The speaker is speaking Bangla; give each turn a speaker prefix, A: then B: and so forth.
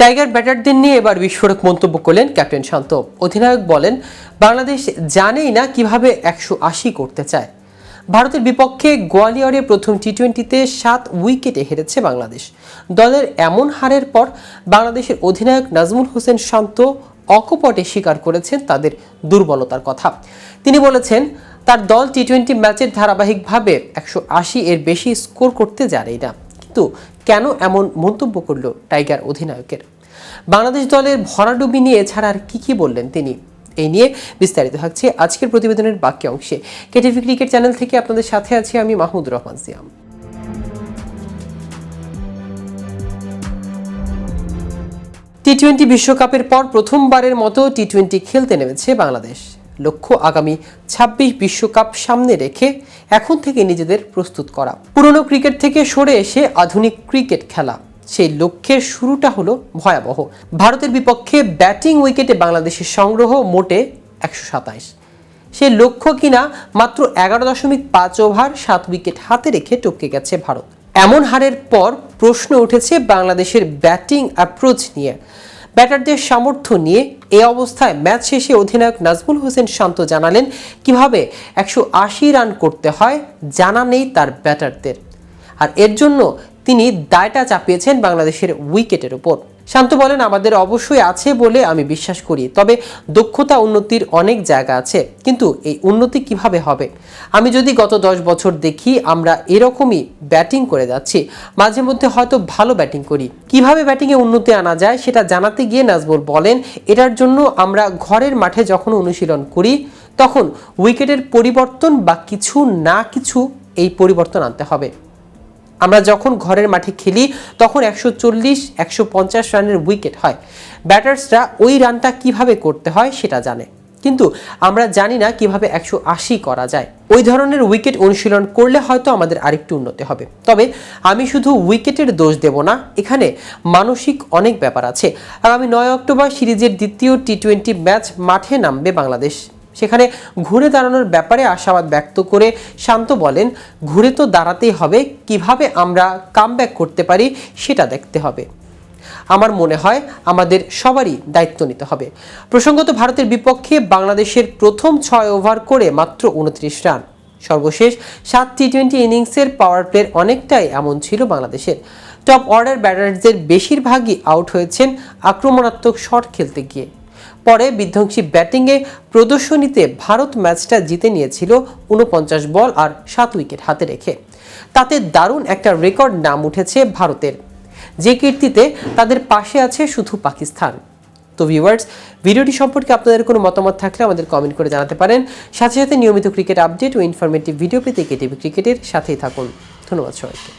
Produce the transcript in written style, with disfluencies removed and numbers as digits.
A: টাইগার ব্যাটারদের নিয়ে এবার বিস্ফোরক মন্তব্য করলেন ক্যাপ্টেন শান্ত। অধিনায়ক বলেন, বাংলাদেশ জানেই না কিভাবে 180 করতে চায়। ভারতের বিপক্ষে গোয়ালিয়রে প্রথম টি-20তে 7 উইকেটে হেরেছে বাংলাদেশ। দলের এমন হারের পর বাংলাদেশের অধিনায়ক নাজমুল হোসেন শান্ত অকপটে স্বীকার করেছেন তাদের দুর্বলতার কথা। তিনি বলেছেন, তার দল টি-20 ম্যাচের ধারাবাহিকভাবে 180 এর বেশি স্কোর করতে জানেই না। কিন্তু কেন এমন মন্তব্য করল টাইগার অধিনায়কের? বাংলাদেশ দলের ভরাডুবি নিয়ে এছাড়া আর কি বললেন তিনি? এই নিয়ে বিস্তারিত থাকছে আজকের প্রতিবেদনের বাকি অংশে। কেটিভি ক্রিকেট চ্যানেল থেকে আপনাদের সাথে আছি আমি মাহমুদুর রহমান সিয়াম। টি-20 বিশ্বকাপের পর প্রথমবারের মতো টি-20 খেলতে নেমেছে বাংলাদেশ। লক্ষ্য আগামী 26 বিশ্বকাপ সামনে রেখে এখন থেকে নিজেদের প্রস্তুত করা। পুরনো ক্রিকেট থেকে সরে এসে আধুনিক ক্রিকেট খেলা, সেই লক্ষ্যের শুরুটা হলো ভয়াবহ। ভারতের বিপক্ষে ব্যাটিং উইকেটে বাংলাদেশের সংগ্রহ মোটে 127। সেই লক্ষ্য কিনা মাত্র 11.5 ওভার 7 উইকেট হাতে রেখে টপকে গেছে ভারত। এমন হারের পর প্রশ্ন উঠেছে বাংলাদেশের ব্যাটিং অ্যাপ্রোচ নিয়ে, ব্যাটারদের সামর্থ্য নিয়ে। এই অবস্থায় ম্যাচ শেষে অধিনায়ক নাজমুল হোসেন শান্ত জানালেন, কিভাবে 180 রান করতে হয় জানা নেই তার ব্যাটারদের, আর এর জন্য তিনি দায়টা চাপিয়েছেন বাংলাদেশের উইকেটের উপর। শান্ত বলেন, আমাদের অবশ্যই আছে বলে আমি বিশ্বাস করি, তবে দক্ষতা উন্নতির অনেক জায়গা আছে, কিন্তু এই উন্নতি কিভাবে হবে? আমি যদি গত 10 বছর দেখি, আমরা এরকমই ব্যাটিং করে যাচ্ছি, মাঝে মধ্যে হয়তো ভালো ব্যাটিং করি। কিভাবে ব্যাটিংয়ে উন্নতি আনা যায় সেটা জানাতে গিয়ে নাজমুল বলেন, এটার জন্য আমরা ঘরের মাঠে যখন অনুশীলন করি তখন উইকেটের পরিবর্তন বা কিছু না কিছু এই পরিবর্তন আনতে হবে। আমরা যখন ঘরের মাঠে খেলি তখন 140-150 রানের উইকেট হয়। ব্যাটার্সরা ওই রানটা কিভাবে করতে হয় সেটা জানে, কিন্তু আমরা জানি না কিভাবে 180 করা যায়। ওই ধরনের উইকেট অনুশীলন করলে হয়তো আমাদের আরেকটু উন্নতি হবে। তবে আমি শুধু উইকেটের দোষ দেব না, এখানে মানসিক অনেক ব্যাপার আছে। আগামী 9 অক্টোবর সিরিজের দ্বিতীয় টি-20 ম্যাচ মাঠে নামবে বাংলাদেশ। সেখানে ঘুরে দাঁড়ানোর ব্যাপারে আশাবাদ ব্যক্ত করে শান্ত বলেন, ঘুরে তো দাঁড়াতেই হবে, কিভাবে আমরা কামব্যাক করতে পারি সেটা দেখতে হবে। আমার মনে হয় আমাদের সবারই দায়িত্ব নিতে হবে। প্রসঙ্গত, ভারতের বিপক্ষে বাংলাদেশের প্রথম 6 ওভার করে মাত্র 29 রান। সর্বশেষ 7 টি-20 ইনিংসের পাওয়ার প্লের অনেকটাই এমন ছিল বাংলাদেশের। টপ অর্ডার ব্যাটারদের বেশিরভাগই আউট হয়েছেন আক্রমণাত্মক শট খেলতে গিয়ে। পরে বিধ্বংসী ব্যাটিংয়ে প্রদর্শনীতে ভারত ম্যাচটা জিতে নিয়েছিল 49 বল আর 7 উইকেট হাতে রেখে। তাতে দারুণ একটা রেকর্ড নাম উঠেছে ভারতের, যে কীর্তিতে তাদের পাশে আছে শুধু পাকিস্তান। তো ভিউয়ার্স, ভিডিওটি সম্পর্কে আপনাদের কোনো মতামত থাকলে আমাদের কমেন্ট করে জানাতে পারেন। সাথে সাথে নিয়মিত ক্রিকেট আপডেট ও ইনফরমেটিভ ভিডিও পেতে কেটিভি ক্রিকেটের সাথেই থাকুন। ধন্যবাদ সবাইকে।